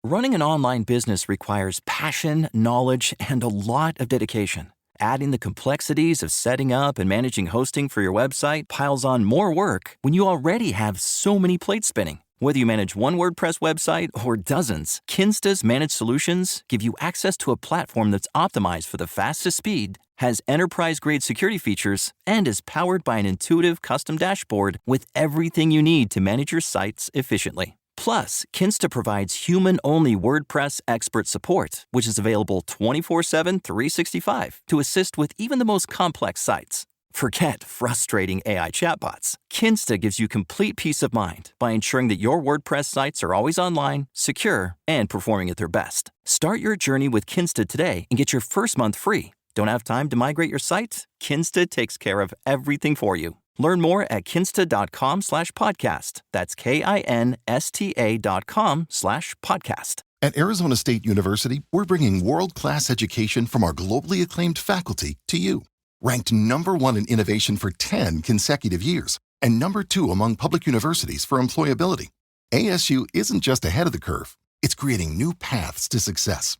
Running an online business requires passion, knowledge, and a lot of dedication. Adding the complexities of setting up and managing hosting for your website piles on more work when you already have so many plates spinning. Whether you manage one WordPress website or dozens, Kinsta's managed solutions give you access to a platform that's optimized for the fastest speed, has enterprise-grade security features, and is powered by an intuitive custom dashboard with everything you need to manage your sites efficiently. Plus, Kinsta provides human-only WordPress expert support, which is available 24/7, 365 to assist with even the most complex sites. Forget frustrating AI chatbots. Kinsta gives you complete peace of mind by ensuring that your WordPress sites are always online, secure, and performing at their best. Start your journey with Kinsta today and get your first month free. Don't have time to migrate your site? Kinsta takes care of everything for you. Learn more at kinsta.com/podcast. That's KINSTA.com/podcast. At Arizona State University, we're bringing world-class education from our globally acclaimed faculty to you. Ranked #1 in innovation for 10 consecutive years and #2 among public universities for employability, ASU isn't just ahead of the curve, it's creating new paths to success.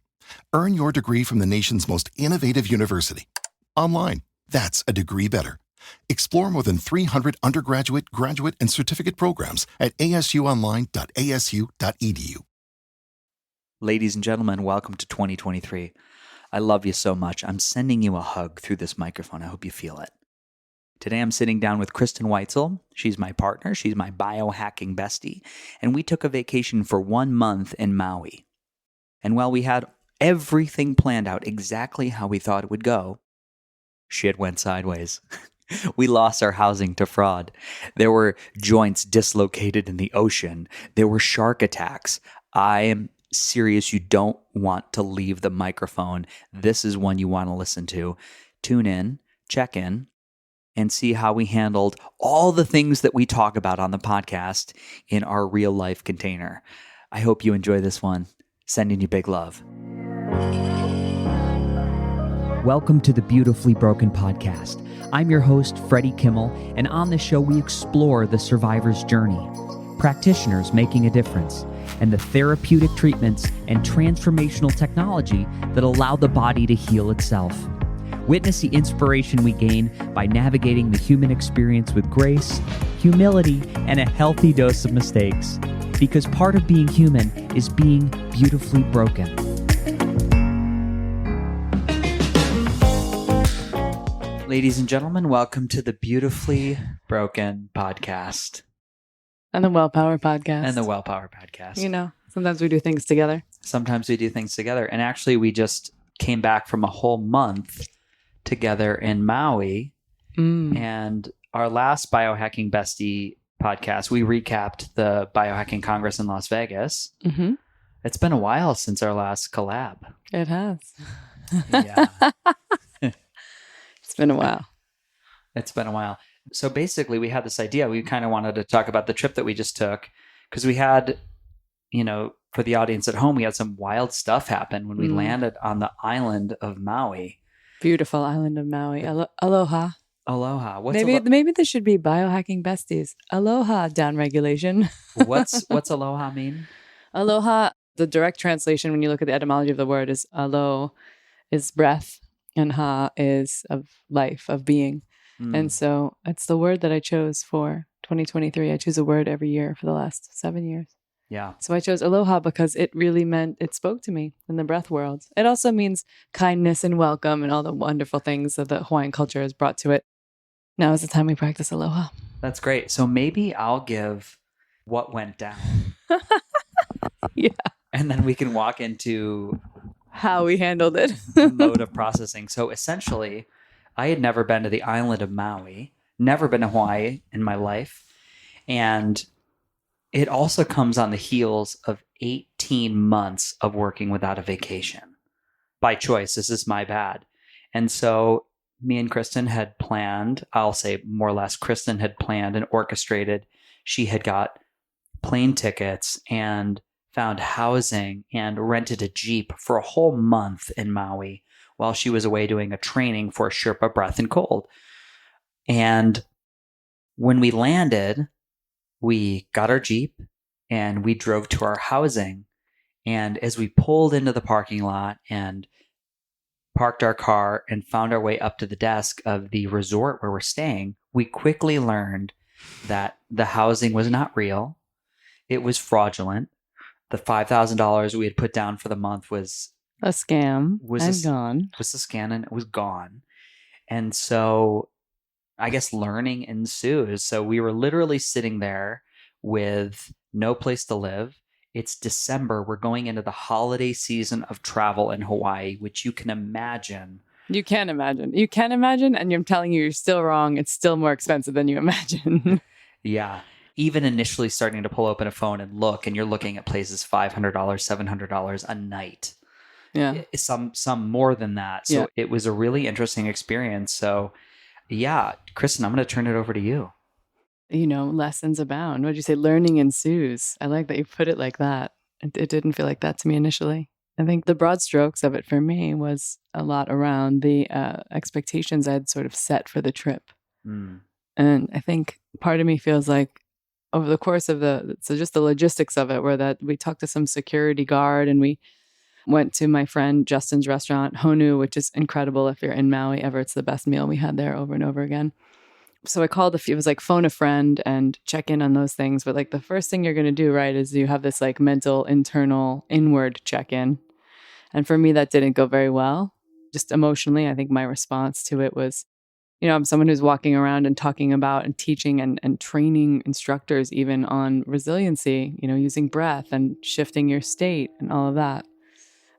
Earn your degree from the nation's most innovative university. Online, that's a degree better. Explore more than 300 undergraduate, graduate, and certificate programs at asuonline.asu.edu. Ladies and gentlemen, welcome to 2023. I love you so much. I'm sending you a hug through this microphone. I hope you feel it. Today I'm sitting down with Kristin Weitzel. She's my partner. She's my biohacking bestie. And we took a vacation for 1 month in Maui. And while we had everything planned out exactly how we thought it would go, shit went sideways. We lost our housing to fraud. There were joints dislocated in the ocean. There were shark attacks. I am serious. You don't want to leave the microphone. This is one you want to listen to. Tune in, check in, and see how we handled all the things that we talk about on the podcast in our real life container. I hope you enjoy this one. Sending you big love. Welcome to the Beautifully Broken Podcast. I'm your host, Freddie Kimmel, and on this show we explore the survivor's journey, practitioners making a difference, and the therapeutic treatments and transformational technology that allow the body to heal itself. Witness the inspiration we gain by navigating the human experience with grace, humility, and a healthy dose of mistakes. Because part of being human is being beautifully broken. Ladies and gentlemen, welcome to the Beautifully Broken Podcast. And the Wellpower Podcast. And the Wellpower Podcast. You know, sometimes we do things together. Sometimes we do things together. And actually, we just came back from a whole month together in Maui. And our last Biohacking Bestie podcast, we recapped the Biohacking Congress in Las Vegas. Mm-hmm. It's been a while since our last collab. It has. Yeah. It's been a while. It's been a while. So basically, we had this idea. We kind of wanted to talk about the trip that we just took because we had, you know, for the audience at home, we had some wild stuff happen when we landed on the island of Maui. Beautiful island of Maui. Aloha. Aloha. Maybe this should be Biohacking Besties. Aloha downregulation. What's aloha mean? Aloha, the direct translation when you look at the etymology of the word is alo is breath and ha is of life, of being. And so it's the word that I chose for 2023. I choose a word every year for the last 7 years. Yeah. So I chose aloha because it really meant, it spoke to me in the breath world. It also means kindness and welcome and all the wonderful things that the Hawaiian culture has brought to it. Now is the time we practice aloha. That's great. So maybe I'll give what went down. Yeah. And then we can walk into how we handled it. the mode of processing. So essentially, I had never been to the island of Maui, never been to Hawaii in my life. And it also comes on the heels of 18 months of working without a vacation. By choice, this is my bad. And so me and Kristin had planned, I'll say more or less, Kristin had planned and orchestrated. She had got plane tickets and found housing and rented a Jeep for a whole month in Maui while she was away doing a training for Sherpa Breath and Cold. And when we landed, we got our Jeep and we drove to our housing. And as we pulled into the parking lot and parked our car and found our way up to the desk of the resort where we're staying, we quickly learned that the housing was not real. It was fraudulent. The $5,000 we had put down for the month was a scam. Gone. Was a scam, and it was gone. And so I guess learning ensues. So we were literally sitting there with no place to live. It's December. We're going into the holiday season of travel in Hawaii, which you can imagine. You can imagine. You can imagine. And I'm telling you, you're still wrong. It's still more expensive than you imagine. Yeah. Even initially starting to pull open a phone and look, and you're looking at places $500, $700 a night. Yeah. Some more than that. So It was a really interesting experience. So yeah, Kristin, I'm going to turn it over to you. Lessons abound. What did you say? Learning ensues. I like that you put it like that. It didn't feel like that to me initially. I think the broad strokes of it for me was a lot around the expectations I'd sort of set for the trip. And I think part of me feels like over the course of just the logistics of it, where that we talked to some security guard and we went to my friend Justin's restaurant, Honu, which is incredible. If you're in Maui ever, it's the best meal we had there over and over again. So I called it was like phone a friend and check in on those things. But like the first thing you're going to do, right, is you have this like mental, internal, inward check-in. And for me, that didn't go very well. Just emotionally, I think my response to it was, I'm someone who's walking around and talking about and teaching and training instructors even on resiliency, using breath and shifting your state and all of that.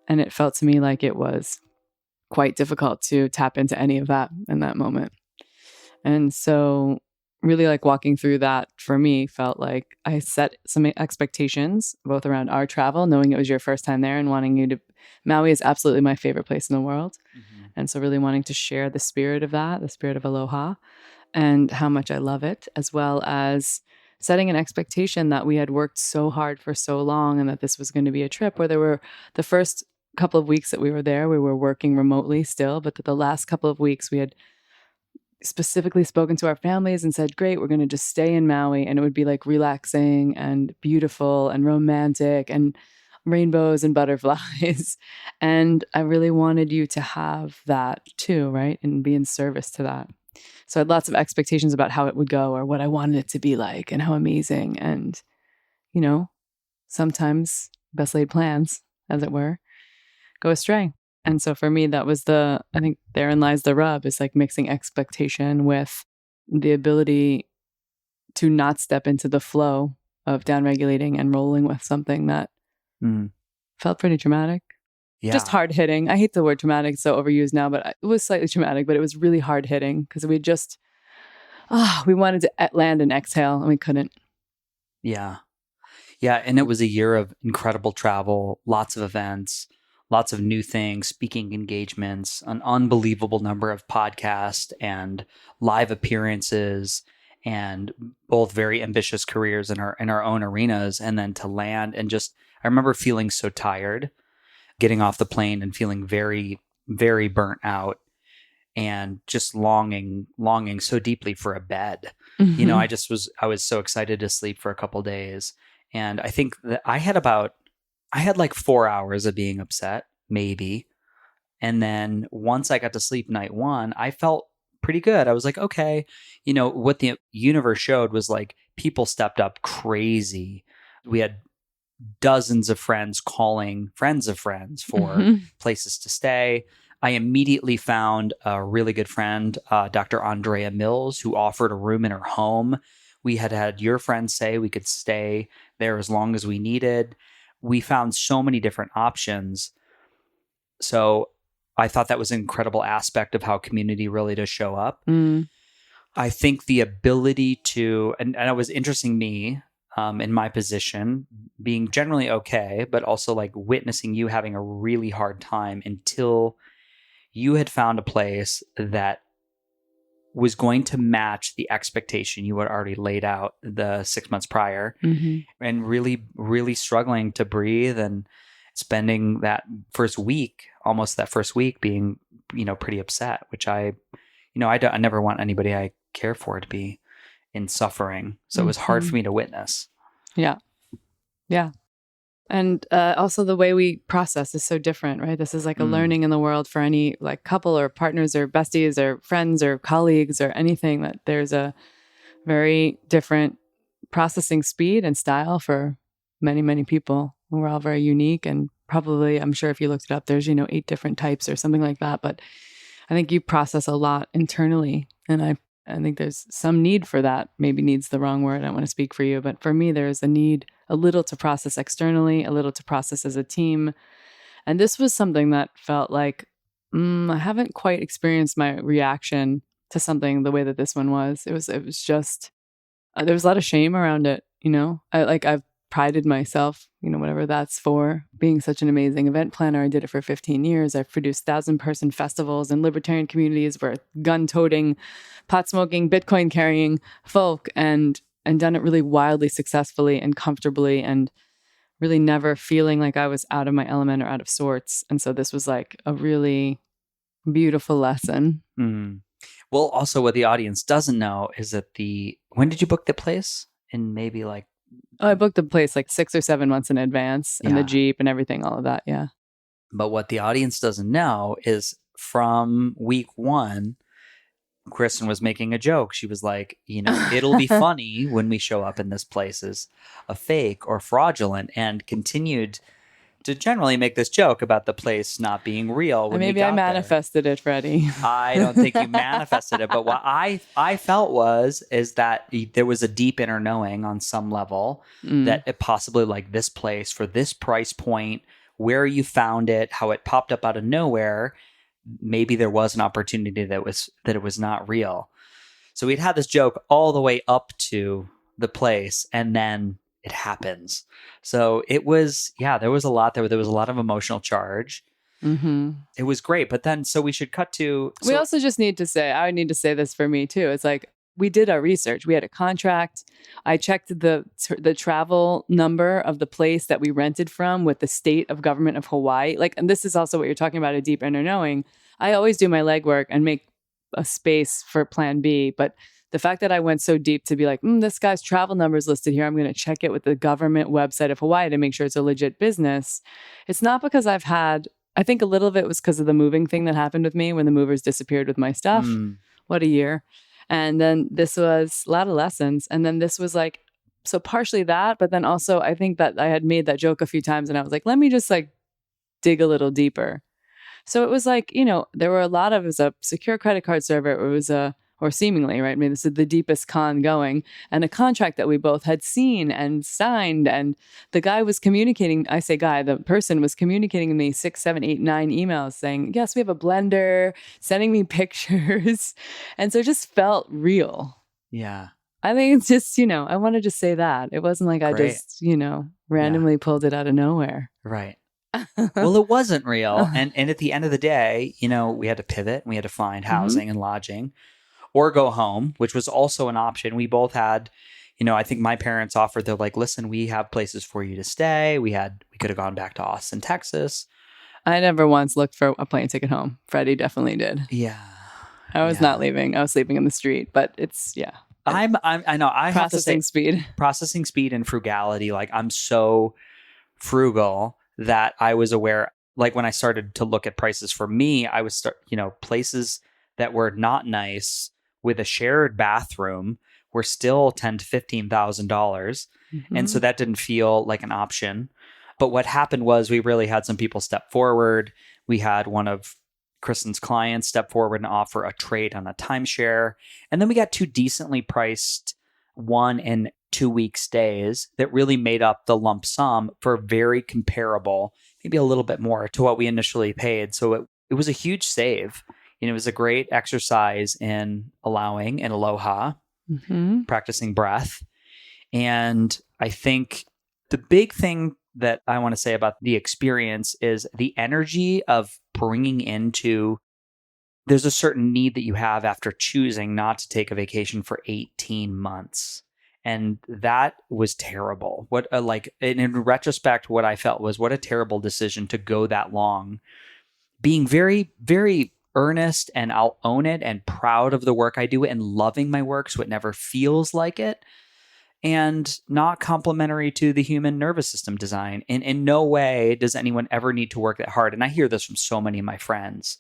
And it felt to me like it was quite difficult to tap into any of that in that moment. And so really like walking through that for me felt like I set some expectations both around our travel, knowing it was your first time there and wanting you to, Maui is absolutely my favorite place in the world. Mm-hmm. And so really wanting to share the spirit of that, the spirit of aloha and how much I love it, as well as setting an expectation that we had worked so hard for so long and that this was going to be a trip where there were the first couple of weeks that we were there, we were working remotely still, but the last couple of weeks we had specifically spoken to our families and said, great, we're going to just stay in Maui. And it would be like relaxing and beautiful and romantic and rainbows and butterflies. And I really wanted you to have that too, right? And be in service to that. So I had lots of expectations about how it would go or what I wanted it to be like and how amazing. And, sometimes best laid plans, as it were, go astray. And so for me, that was I think therein lies the rub, is like mixing expectation with the ability to not step into the flow of downregulating and rolling with something that felt pretty traumatic. Yeah. Just hard hitting. I hate the word traumatic, it's so overused now, but it was slightly traumatic, but it was really hard hitting because we wanted to land and exhale and we couldn't. Yeah. Yeah. And it was a year of incredible travel, lots of events, lots of new things, speaking engagements, an unbelievable number of podcasts and live appearances, and both very ambitious careers in our own arenas. And then to land and I remember feeling so tired, getting off the plane and feeling very, very burnt out and just longing so deeply for a bed. Mm-hmm. I was so excited to sleep for a couple days. And I think that I had like 4 hours of being upset, maybe. And then once I got to sleep night one, I felt pretty good. I was like, okay, what the universe showed was like people stepped up crazy. We had dozens of friends calling friends of friends for places to stay. I immediately found a really good friend, Dr. Andrea Mills, who offered a room in her home. We had your friends say we could stay there as long as we needed. We found so many different options. So I thought that was an incredible aspect of how community really does show up. I think the ability to, and it was interesting me in my position, being generally okay, but also like witnessing you having a really hard time until you had found a place that was going to match the expectation you had already laid out the 6 months prior, and really, really struggling to breathe and spending that first week being, pretty upset, which I never want anybody I care for to be in suffering. So it was hard for me to witness. Yeah. Yeah. And also the way we process is so different, right? This is like a learning in the world for any like couple or partners or besties or friends or colleagues or anything, that there's a very different processing speed and style for many, many people. We're all very unique, and probably, I'm sure if you looked it up, there's, 8 different types or something like that. But I think you process a lot internally. And I think there's some need for that. Maybe need's the wrong word. I don't want to speak for you. But for me, there's a need, a little to process externally, a little to process as a team. And this was something that felt like, I haven't quite experienced my reaction to something the way that this one was. It was just, there was a lot of shame around it. I've prided myself, whatever that's for, being such an amazing event planner. I did it for 15 years. I've produced 1,000-person festivals in libertarian communities where gun-toting, pot-smoking, Bitcoin-carrying folk, and done it really wildly successfully and comfortably, and really never feeling like I was out of my element or out of sorts. And so this was like a really beautiful lesson. Mm. Well, also what the audience doesn't know is that when did you book the place? In maybe like... I booked the place like 6 or 7 months in advance, and the Jeep and everything, all of that. Yeah. But what the audience doesn't know is from week 1, Kristin was making a joke. She was like, it'll be funny when we show up in this place as a fake or fraudulent, and continued to generally make this joke about the place not being real. When maybe I manifested it, Freddie. I don't think you manifested it, but what I felt is that there was a deep inner knowing on some level that it possibly, like, this place for this price point, where you found it, how it popped up out of nowhere, maybe there was an opportunity that it was not real. So we'd had this joke all the way up to the place, and then it happens. So it was, there was a lot there. There was a lot of emotional charge. Mm-hmm. It was great. But then, so we should cut to... we also just need to say, I need to say this for me too. It's like, we did our research. We had a contract. I checked the travel number of the place that we rented from with the state of government of Hawaii. Like, and this is also what you're talking about, a deep inner knowing. I always do my legwork and make a space for plan B. But the fact that I went so deep to be like, this guy's travel number is listed here, I'm going to check it with the government website of Hawaii to make sure it's a legit business. It's not because I think a little of it was because of the moving thing that happened with me when the movers disappeared with my stuff. What a year. And then this was a lot of lessons. And then this was like, so partially that, but then also I think that I had made that joke a few times, and I was like, let me just like dig a little deeper. So it was like, there were a lot of, it was a secure credit card server. It was or seemingly, right? I mean, this is the deepest con going, and a contract that we both had seen and signed. And the guy was communicating, I say guy, the person was communicating with me 6, 7, 8, 9 emails saying, yes, we have a blender, sending me pictures. And so it just felt real. Yeah. I think it's just, I want to just say that. It wasn't like Great. I just, randomly pulled it out of nowhere. Right. Well, it wasn't real. And at the end of the day, we had to pivot, and we had to find housing and lodging, or go home, which was also an option. We both had, I think my parents offered, they're like, listen, we have places for you to stay. We could have gone back to Austin, Texas. I never once looked for a plane ticket home. Freddie definitely did. Yeah. I was not leaving. I was sleeping in the street, but it's, I know. I have to say, processing speed and frugality. Like, I'm so frugal that I was aware, like when I started to look at prices for me, I was places that were not nice with a shared bathroom were still $10,000 to $15,000. And so that didn't feel like an option. But what happened was we really had some people step forward. We had one of Kristin's clients step forward and offer a trade on a timeshare. And then we got 2 decently priced 1 and 2 week stays that really made up the lump sum for very comparable, maybe a little bit more to what we initially paid. So it was a huge save. It was a great exercise in allowing and aloha, practicing breath. And I think the big thing that I want to say about the experience is the energy of bringing into, there's a certain need that you have after choosing not to take a vacation for 18 months. And that was terrible. In retrospect, what I felt was what a terrible decision to go that long, being very, very earnest, and I'll own it, and proud of the work I do and loving my work so it never feels like it. and not complementary to the human nervous system design. And in no way does anyone ever need to work that hard. And I hear this from so many of my friends.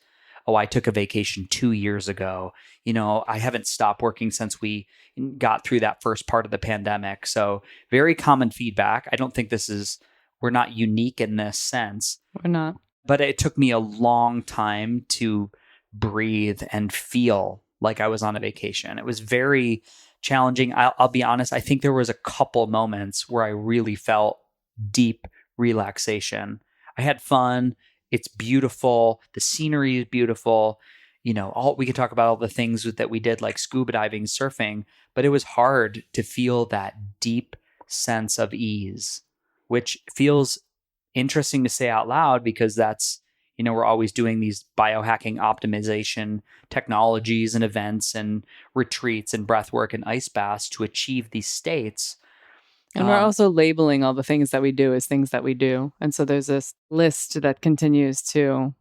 Oh, I took a vacation 2 years ago. I haven't stopped working since we got through that first part of the pandemic. So very common feedback. I don't think we're not unique in this sense. We're not. But it took me a long time to breathe and feel like I was on a vacation. It was very challenging. I'll be honest. I think there was a couple moments where I really felt deep relaxation. I had fun. It's beautiful. The scenery is beautiful. We could talk about all the things that we did, like scuba diving, surfing, but it was hard to feel that deep sense of ease, which feels interesting to say out loud because that's, we're always doing these biohacking optimization technologies and events and retreats and breath work and ice baths to achieve these states. And we're also labeling all the things that we do as things that we do. And so there's this list that continues to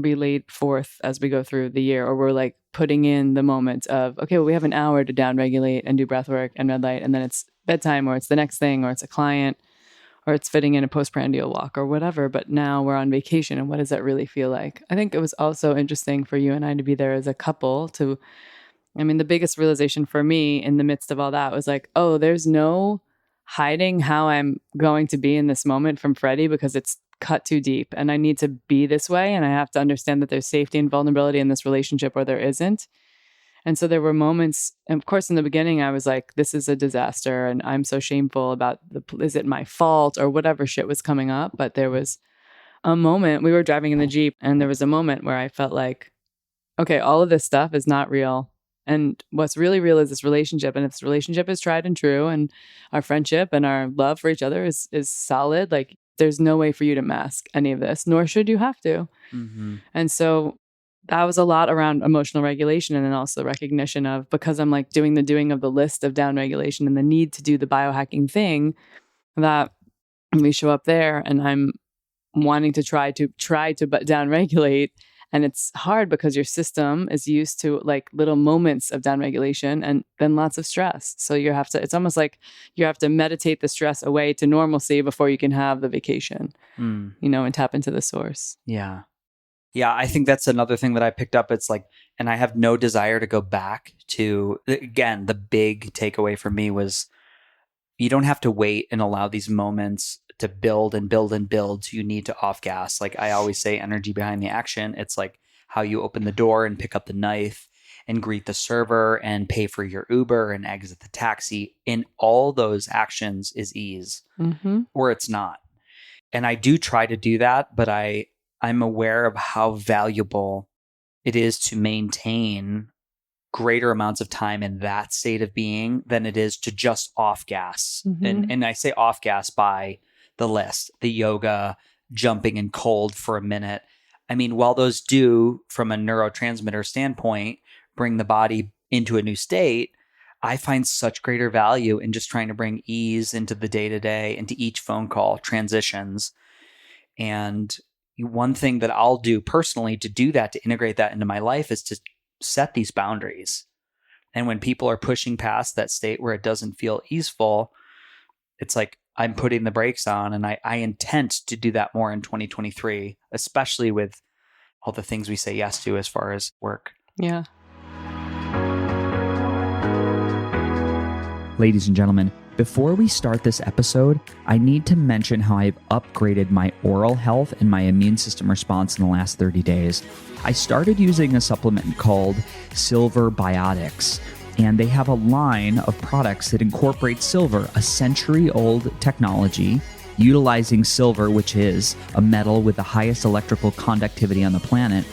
be laid forth as we go through the year, or we're like putting in the moments of, okay, well, we have an hour to downregulate and do breath work and red light, and then it's bedtime, or it's the next thing, or it's a client, or it's fitting in a postprandial walk or whatever. But now we're on vacation, and what does that really feel like? I think it was also interesting for you and I to be there as a couple the biggest realization for me in the midst of all that was like, oh, there's no hiding how I'm going to be in this moment from Freddie because it's cut too deep and I need to be this way. And I have to understand that there's safety and vulnerability in this relationship or there isn't. And so there were moments, and of course, in the beginning, I was like, this is a disaster and I'm so shameful about is it my fault or whatever shit was coming up. But there was a moment, we were driving in the Jeep, and there was a moment where I felt like, okay, all of this stuff is not real. And what's really real is this relationship. And if this relationship is tried and true, and our friendship and our love for each other is solid, like there's no way for you to mask any of this, nor should you have to. Mm-hmm. And so that was a lot around emotional regulation, and then also recognition of, because I'm like doing of the list of down regulation and the need to do the biohacking thing, that we show up there and I'm wanting to try to down regulate. And it's hard because your system is used to like little moments of downregulation and then lots of stress. So it's almost like you have to meditate the stress away to normalcy before you can have the vacation, and tap into the source. Yeah. Yeah. I think that's another thing that I picked up. It's like, and I have no desire to go back to, again, the big takeaway for me was you don't have to wait and allow these moments to build and build and build. So you need to off gas. Like I always say, energy behind the action. It's like how you open the door and pick up the knife and greet the server and pay for your Uber and exit the taxi. In all those actions is ease, or it's not. And I do try to do that, but I'm aware of how valuable it is to maintain greater amounts of time in that state of being than it is to just off gas. And I say off gas by the list, the yoga, jumping in cold for a minute. I mean, while those do, from a neurotransmitter standpoint, bring the body into a new state, I find such greater value in just trying to bring ease into the day-to-day, into each phone call, transitions. And one thing that I'll do personally to do that, to integrate that into my life, is to set these boundaries. And when people are pushing past that state where it doesn't feel easeful, it's like I'm putting the brakes on, and I intend to do that more in 2023, especially with all the things we say yes to as far as work. Yeah. Ladies and gentlemen, before we start this episode, I need to mention how I've upgraded my oral health and my immune system response in the last 30 days. I started using a supplement called Silver Biotics, and they have a line of products that incorporate silver, a century-old technology, utilizing silver, which is a metal with the highest electrical conductivity on the planet.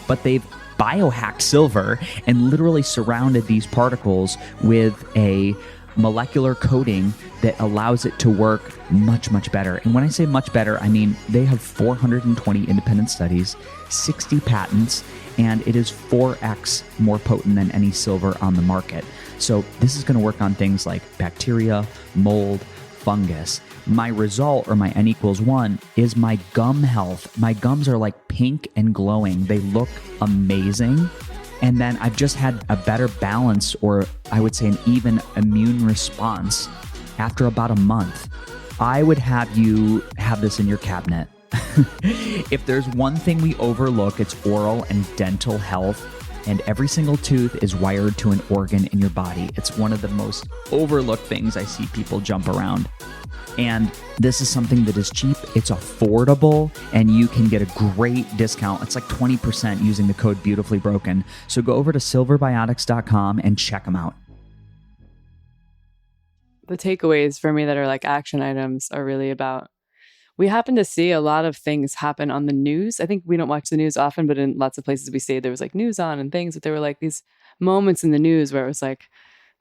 But they've biohacked silver and literally surrounded these particles with a molecular coating that allows it to work much, much better. And when I say much better, I mean they have 420 independent studies, 60 patents, and it is 4x more potent than any silver on the market. So this is going to work on things like bacteria, mold, fungus. My result, or my N=1, is my gum health. My gums are like pink and glowing. They look amazing. And then I've just had a better balance, or I would say an even immune response after about a month. I would have you have this in your cabinet. If there's one thing we overlook, it's oral and dental health. And every single tooth is wired to an organ in your body. It's one of the most overlooked things I see people jump around. And this is something that is cheap, it's affordable, and you can get a great discount. It's like 20% using the code Beautifully Broken. So go over to silverbiotics.com and check them out. The takeaways for me that are like action items are really about, we happen to see a lot of things happen on the news. I think we don't watch the news often, but in lots of places we stayed, there was like news on and things, but there were like these moments in the news where it was like,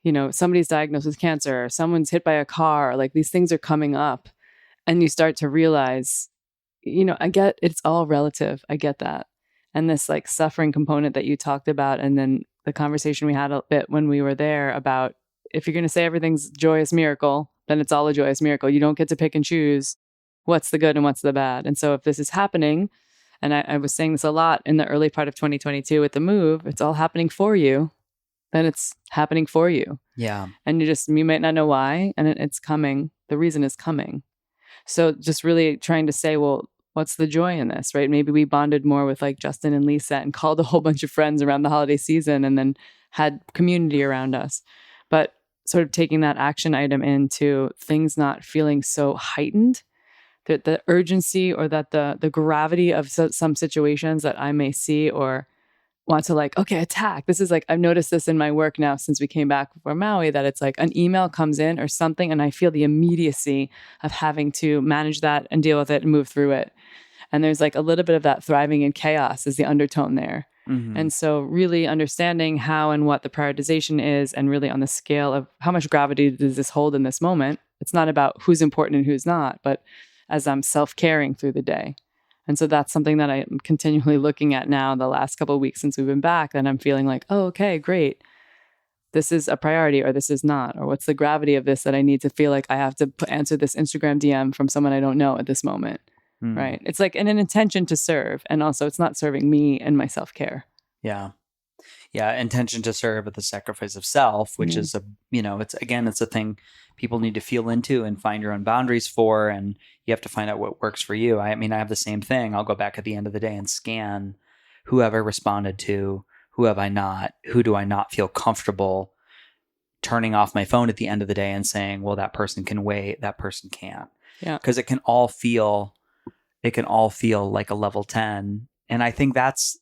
you know, somebody's diagnosed with cancer, or someone's hit by a car, like these things are coming up, and you start to realize, you know, I get it's all relative. I get that. And this like suffering component that you talked about, and then the conversation we had a bit when we were there about, if you're going to say everything's joyous miracle, then it's all a joyous miracle. You don't get to pick and choose what's the good and what's the bad. And so if this is happening, and I was saying this a lot in the early part of 2022 with the move, it's all happening for you, then it's happening for you. Yeah. And you might not know why, and it's coming. The reason is coming. So just really trying to say, well, what's the joy in this, right? Maybe we bonded more with like Justin and Lisa and called a whole bunch of friends around the holiday season and then had community around us. But sort of taking that action item into things not feeling so heightened, that the urgency or that the gravity of some situations that I may see or want to like, okay, attack. This is like, I've noticed this in my work now since we came back from Maui, that it's like an email comes in or something, and I feel the immediacy of having to manage that and deal with it and move through it. And there's like a little bit of that thriving in chaos is the undertone there. Mm-hmm. And so really understanding how and what the prioritization is, and really on the scale of how much gravity does this hold in this moment. It's not about who's important and who's not, but as I'm self-caring through the day. And so that's something that I'm continually looking at now the last couple of weeks since we've been back, and I'm feeling like, oh, okay, great. This is a priority, or this is not, or what's the gravity of this that I need to feel like I have to answer this Instagram DM from someone I don't know at this moment, right? It's like an intention to serve, and also it's not serving me and my self-care. Yeah. Yeah. Intention to serve at the sacrifice of self, which is it's a thing people need to feel into and find your own boundaries for. And you have to find out what works for you. I mean, I have the same thing. I'll go back at the end of the day and scan who have I responded to, who have I not, who do I not feel comfortable turning off my phone at the end of the day and saying, well, that person can wait, that person can't. Yeah. Because it can all feel like a level 10. And I think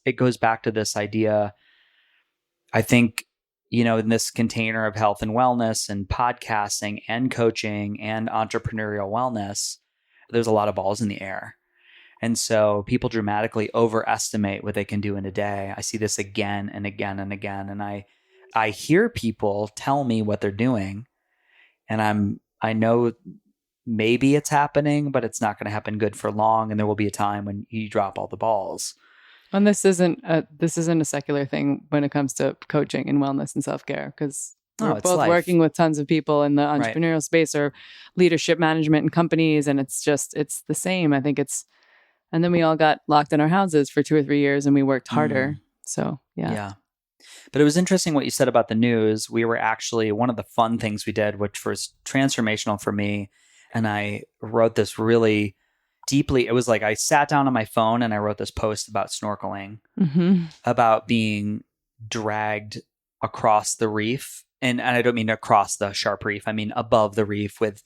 it goes back to this idea. I think, in this container of health and wellness and podcasting and coaching and entrepreneurial wellness, there's a lot of balls in the air. And so people dramatically overestimate what they can do in a day. I see this again and again and again. And I hear people tell me what they're doing, and I know maybe it's happening, but it's not going to happen good for long. And there will be a time when you drop all the balls. And this isn't a secular thing when it comes to coaching and wellness and self-care, because we're both working with tons of people in the entrepreneurial space or leadership management and companies. And it's the same. I think and then we all got locked in our houses for 2 or 3 years and we worked harder. So, yeah. Yeah. But it was interesting what you said about the news. We were actually, one of the fun things we did, which was transformational for me, and I wrote this really deeply. It was like I sat down on my phone and I wrote this post about snorkeling, about being dragged across the reef. And I don't mean across the sharp reef. I mean above the reef with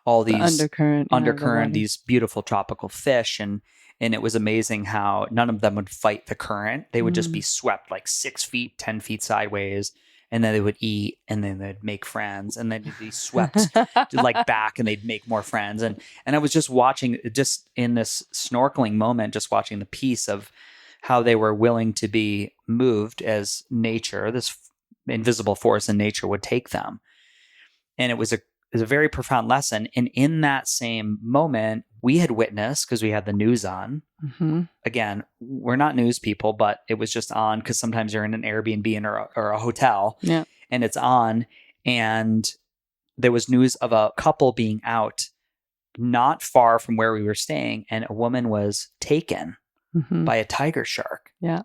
all these undercurrent, these beautiful tropical fish. And it was amazing how none of them would fight the current. They would just be swept like 6 feet, 10 feet sideways. And then they would eat, and then they'd make friends, and then they'd be swept like back, and they'd make more friends. And I was just watching, just in this snorkeling moment, just watching the piece of how they were willing to be moved as nature, this invisible force in nature, would take them. And it was a very profound lesson. And in that same moment, we had witnessed, because we had the news on. Again, we're not news people, but it was just on because sometimes you're in an Airbnb or a hotel, and it's on. And there was news of a couple being out not far from where we were staying, and a woman was taken by a tiger shark. Yeah.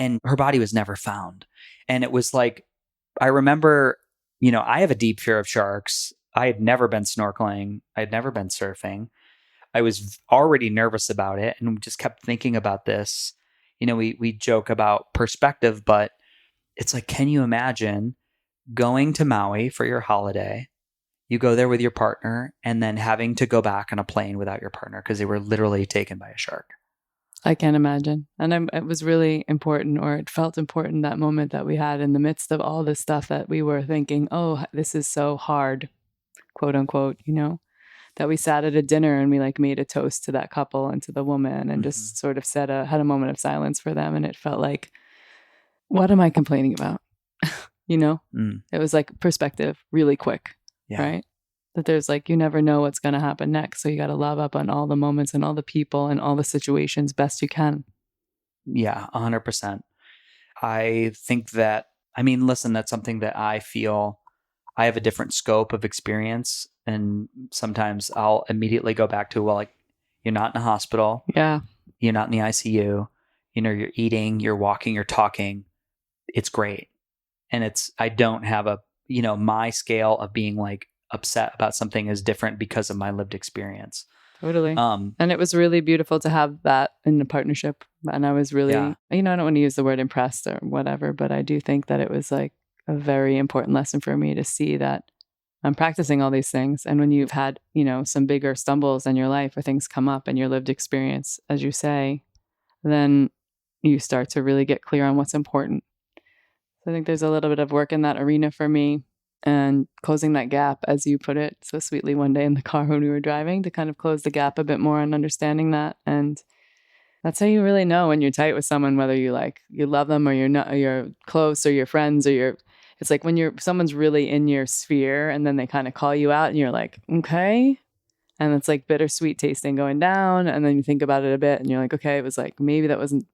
and her body was never found. And it was like, I remember, I have a deep fear of sharks. I had never been snorkeling. I had never been surfing. I was already nervous about it and just kept thinking about this. We joke about perspective, but it's like, can you imagine going to Maui for your holiday? You go there with your partner and then having to go back on a plane without your partner because they were literally taken by a shark. I can't imagine. And it was really important, or it felt important, that moment that we had in the midst of all this stuff that we were thinking, oh, this is so hard, quote unquote, that we sat at a dinner and we made a toast to that couple and to the woman and just sort of had a moment of silence for them. And it felt like, what am I complaining about? It was like perspective really quick, right? That there's you never know what's going to happen next. So you got to love up on all the moments and all the people and all the situations best you can. Yeah, 100%. I think that, listen, that's something that I feel I have a different scope of experience. And sometimes I'll immediately go back to, you're not in a hospital. Yeah. You're not in the ICU. You're eating, you're walking, you're talking. It's great. And I don't have my scale of being upset about something is different because of my lived experience. Totally. And it was really beautiful to have that in the partnership. And I was really, I don't want to use the word impressed or whatever, but I do think that it was a very important lesson for me to see that I'm practicing all these things. And when you've had, some bigger stumbles in your life or things come up in your lived experience, as you say, then you start to really get clear on what's important. So I think there's a little bit of work in that arena for me, and closing that gap, as you put it so sweetly one day in the car when we were driving, to kind of close the gap a bit more and understanding that. And that's how you really know when you're tight with someone, whether you love them or you're not, or you're close, or you're friends, or it's like when someone's really in your sphere and then they kind of call you out and you're like, okay. And it's like bittersweet tasting going down. And then you think about it a bit and you're like, okay, it was maybe that wasn't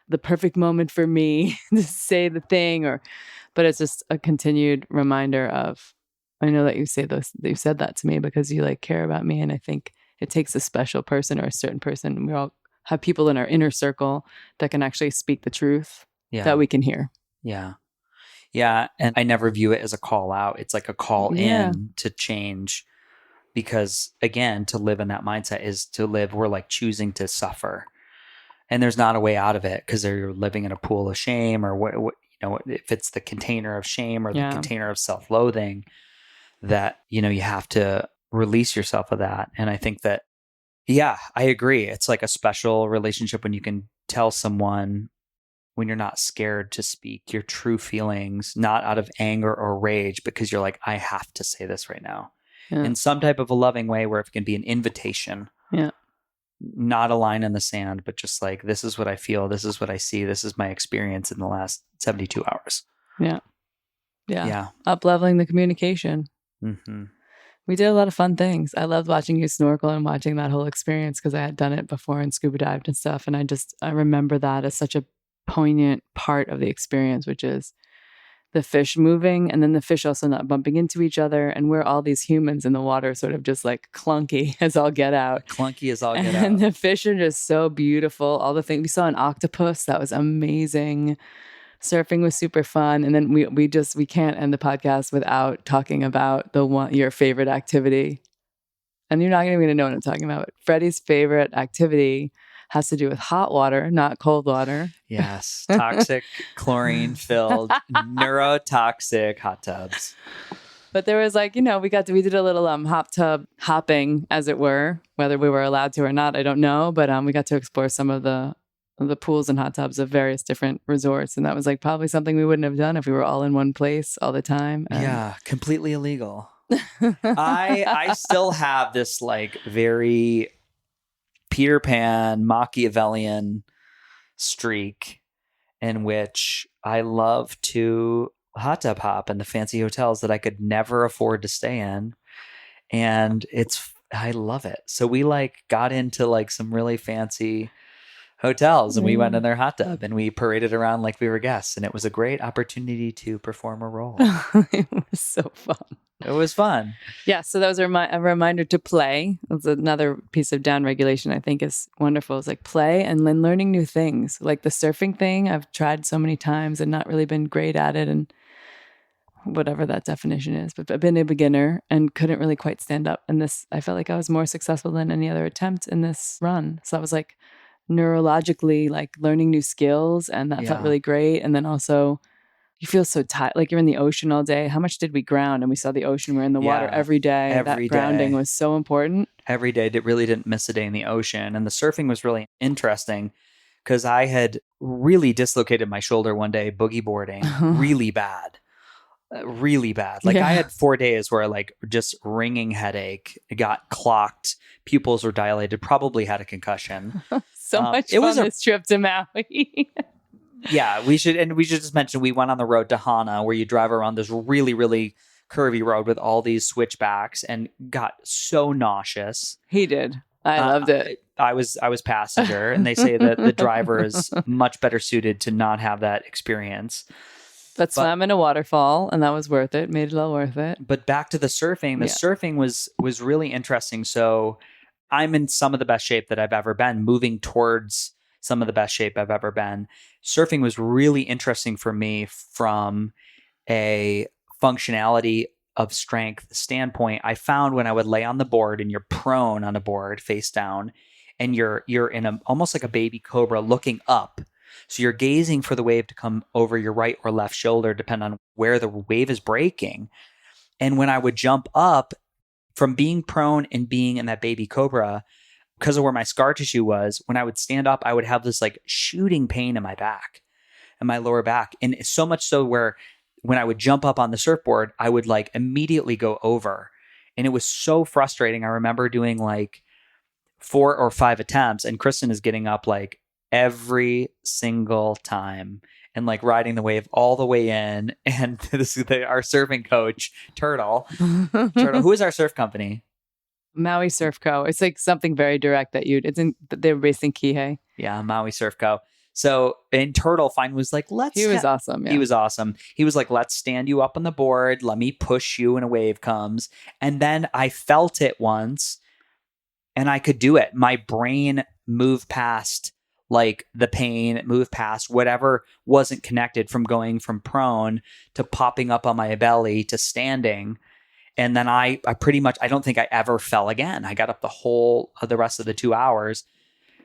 the perfect moment for me to say the thing, but it's just a continued reminder of, I know that you said that to me because you care about me. And I think it takes a special person or a certain person. We all have people in our inner circle that can actually speak the truth that we can hear. Yeah. Yeah. And I never view it as a call out. It's like a call in to change, because again, to live in that mindset is to live, we're choosing to suffer. And there's not a way out of it because you're living in a pool of shame, or what if it's the container of shame or the container of self-loathing, that, you have to release yourself of that. And I think that, I agree. It's like a special relationship when you can tell someone, when you're not scared to speak your true feelings, not out of anger or rage, because you're like, I have to say this right now in some type of a loving way where it can be an invitation. Yeah. Not a line in the sand, but just this is what I feel. This is what I see. This is my experience in the last 72 hours. Yeah. Yeah. Yeah. Up-leveling the communication. Mm-hmm. We did a lot of fun things. I loved watching you snorkel and watching that whole experience because I had done it before and scuba dived and stuff. And I remember that as such a poignant part of the experience, which is the fish moving and then the fish also not bumping into each other. And we're all these humans in the water sort of just clunky as all get out. Clunky as all get out. And the fish are just so beautiful. All the things. We saw an octopus. That was amazing. Surfing was super fun. And then we can't end the podcast without talking about your favorite activity. And you're not even going to know what I'm talking about. But Freddie's favorite activity has to do with hot water, not cold water. Yes. Toxic, chlorine-filled, neurotoxic hot tubs. But there was we did a little hot tub hopping, as it were, whether we were allowed to or not, I don't know. But we got to explore some of the pools and hot tubs of various different resorts. And that was probably something we wouldn't have done if we were all in one place all the time. Yeah, completely illegal. I still have this very Peter Pan Machiavellian streak in which I love to hot tub hop in the fancy hotels that I could never afford to stay in. And I love it. So we got into some really fancy hotels, and we went in their hot tub and we paraded around like we were guests, and it was a great opportunity to perform a role. It was so fun. It was fun. Yeah, so that was a reminder to play. That's another piece of down regulation I think is wonderful. It's like play and then learning new things. Like the surfing thing, I've tried so many times and not really been great at it, and whatever that definition is, but I've been a beginner and couldn't really quite stand up. And this, I felt like I was more successful than any other attempt in this run. So I was like neurologically like learning new skills, and that felt really great. And then also you feel so tired, like you're in the ocean all day. How much did we ground? And we saw the ocean. We're in the water every day. That grounding was so important. Every day, it really didn't miss a day in the ocean. And the surfing was really interesting because I had really dislocated my shoulder one day, boogie-boarding, really bad. Really bad. Like I had 4 days where like just ringing headache, got clocked, pupils were dilated, probably had a concussion. So much fun this trip to Maui. Yeah, we should just mention we went on the road to Hana, where you drive around this really, really curvy road with all these switchbacks, and got so nauseous. He did. I loved it. I was passenger, and they say that the driver is much better suited to not have that experience. But swam in a waterfall, and that was worth it. Made it all worth it. But back to the surfing. The surfing was really interesting. So I'm in some of the best shape that I've ever been, moving towards some of the best shape I've ever been. Surfing was really interesting for me from a functionality of strength standpoint. I found when I would lay on the board, and you're prone on a board face down, and you're in almost like a baby cobra looking up. So you're gazing for the wave to come over your right or left shoulder, depending on where the wave is breaking. And when I would jump up from being prone and being in that baby cobra, because of where my scar tissue was, when I would stand up, I would have this like shooting pain in my back and my lower back. And so much so where when I would jump up on the surfboard, I would like immediately go over. And it was so frustrating. I remember doing like 4 or 5 attempts, and Kristin is getting up like every single time and like riding the wave all the way in. And this is our surfing coach, Turtle, who is our surf company? Maui Surf Co. It's like something very direct that they're based in Kihei. Yeah, Maui Surf Co. So, and Turtle was like, he was awesome. Yeah. He was awesome. He was like, let's stand you up on the board. Let me push you when a wave comes. And then I felt it once and I could do it. My brain moved past like the pain, moved past whatever wasn't connected, from going from prone to popping up on my belly to standing. And then I pretty much, I don't think I ever fell again. I got up the rest of the 2 hours,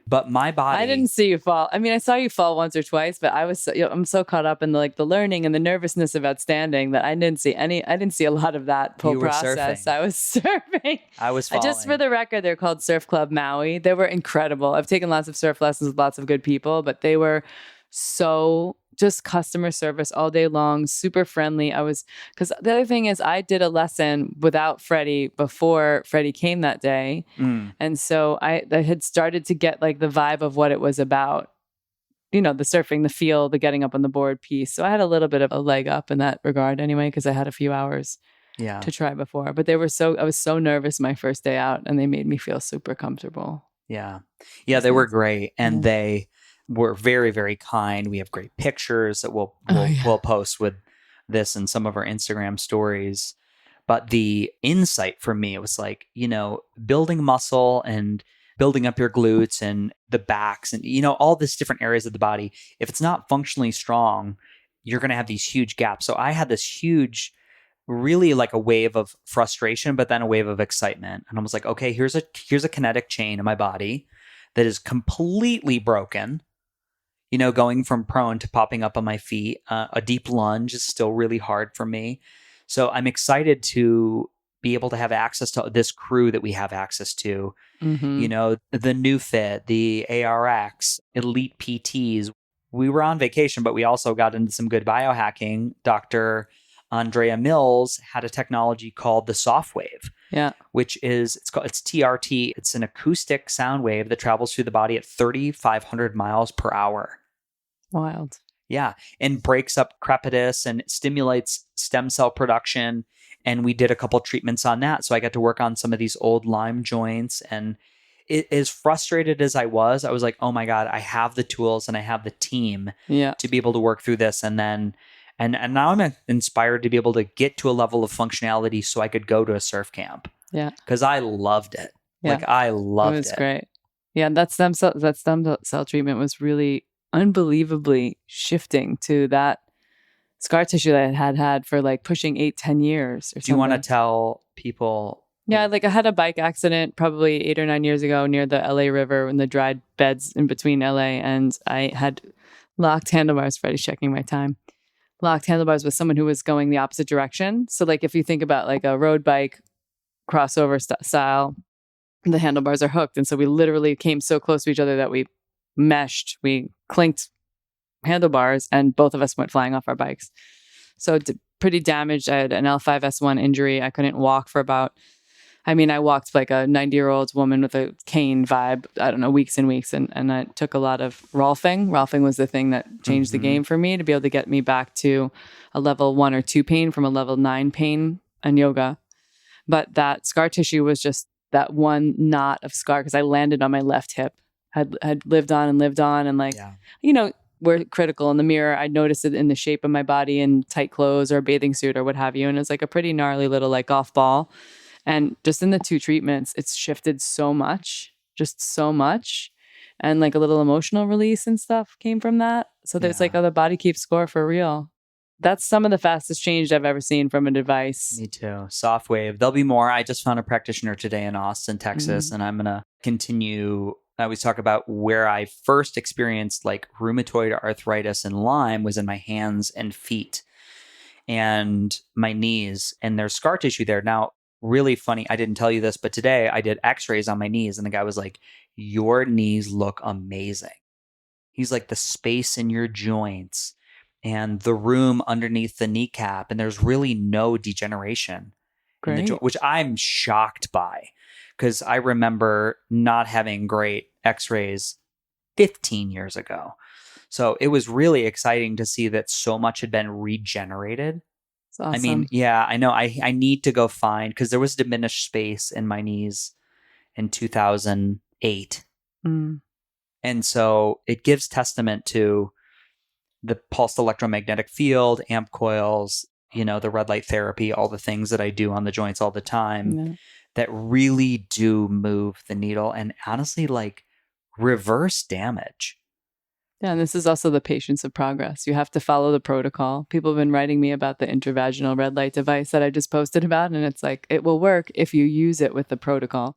but my body. I didn't see you fall. I mean, I saw you fall once or twice, but I'm so caught up in the learning and the nervousness about standing that I didn't see a lot of that whole process. Surfing. I was surfing. I was falling. Just for the record, they're called Surf Club Maui. They were incredible. I've taken lots of surf lessons with lots of good people, but they were so just customer service all day long, super friendly. Because the other thing is I did a lesson without Freddie before Freddie came that day. And so I had started to get like the vibe of what it was about, the surfing, the feel, the getting up on the board piece. So I had a little bit of a leg up in that regard anyway, because I had a few hours to try before. But I was so nervous my first day out, and they made me feel super comfortable. Yeah, they were great. And they were very, very kind. We have great pictures that we'll post with this and some of our Instagram stories. But the insight for me, it was like, building muscle and building up your glutes and the backs and, all these different areas of the body. If it's not functionally strong, you're going to have these huge gaps. So I had this huge, really like a wave of frustration, but then a wave of excitement. And I was like, okay, here's a kinetic chain in my body that is completely broken. Going from prone to popping up on my feet. A deep lunge is still really hard for me. So I'm excited to be able to have access to this crew that we have access to. The New Fit, the ARX, elite PTs. We were on vacation, but we also got into some good biohacking. Dr. Andrea Mills had a technology called the Softwave. Yeah. Which it's TRT. It's an acoustic sound wave that travels through the body at 3,500 miles per hour. Wild. Yeah. And breaks up crepitus and stimulates stem cell production. And we did a couple treatments on that. So I got to work on some of these old Lyme joints, and as frustrated as I was like, oh my God, I have the tools and I have the team to be able to work through this. And then, and now I'm inspired to be able to get to a level of functionality so I could go to a surf camp. Yeah. Because I loved it. Yeah. Like I loved it. It was great. Yeah. That stem cell treatment was really unbelievably shifting to that scar tissue that I had for like pushing 8-10 years or something. Do you want to tell people? Yeah, like I had a bike accident probably 8 or 9 years ago near the LA River in the dried beds in between LA. And I had locked handlebars. Freddie's checking my time. Locked handlebars with someone who was going the opposite direction. So like if you think about like a road bike crossover style, the handlebars are hooked. And so we literally came so close to each other that we meshed, we clinked handlebars, and both of us went flying off our bikes. So pretty damaged. I had an L5S1 injury. I couldn't walk for I walked like a 90-year-old woman with a cane vibe, I don't know, weeks and weeks. And I took a lot of Rolfing. Rolfing was the thing that changed the game for me to be able to get me back to a level 1 or 2 pain from a level 9 pain in yoga. But that scar tissue was just that one knot of scar because I landed on my left hip, had lived on and like, we're critical in the mirror. I'd noticed it in the shape of my body in tight clothes or a bathing suit or what have you. And it's like a pretty gnarly little like golf ball. And just in the 2 treatments, it's shifted so much, just so much. And like a little emotional release and stuff came from that. So there's like, the body keeps score for real. That's some of the fastest change I've ever seen from a device. Me too. Softwave. There'll be more. I just found a practitioner today in Austin, Texas, and I'm going to continue. I always talk about where I first experienced like rheumatoid arthritis and Lyme was in my hands and feet and my knees, and there's scar tissue there. Now, really funny, I didn't tell you this, but today I did x-rays on my knees and the guy was like, your knees look amazing. He's like, the space in your joints and the room underneath the kneecap, and there's really no degeneration in the joint, which I'm shocked by because I remember not having great x-rays 15 years ago. So it was really exciting to see that so much had been regenerated. Awesome. I mean, yeah, I know. I need to go find, because there was diminished space in my knees in 2008. And so it gives testament to the pulsed electromagnetic field, amp coils, the red light therapy, all the things that I do on the joints all the time that really do move the needle and honestly like reverse damage. Yeah, and this is also the patience of progress. You have to follow the protocol. People have been writing me about the intravaginal red light device that I just posted about, and it's like, it will work if you use it with the protocol,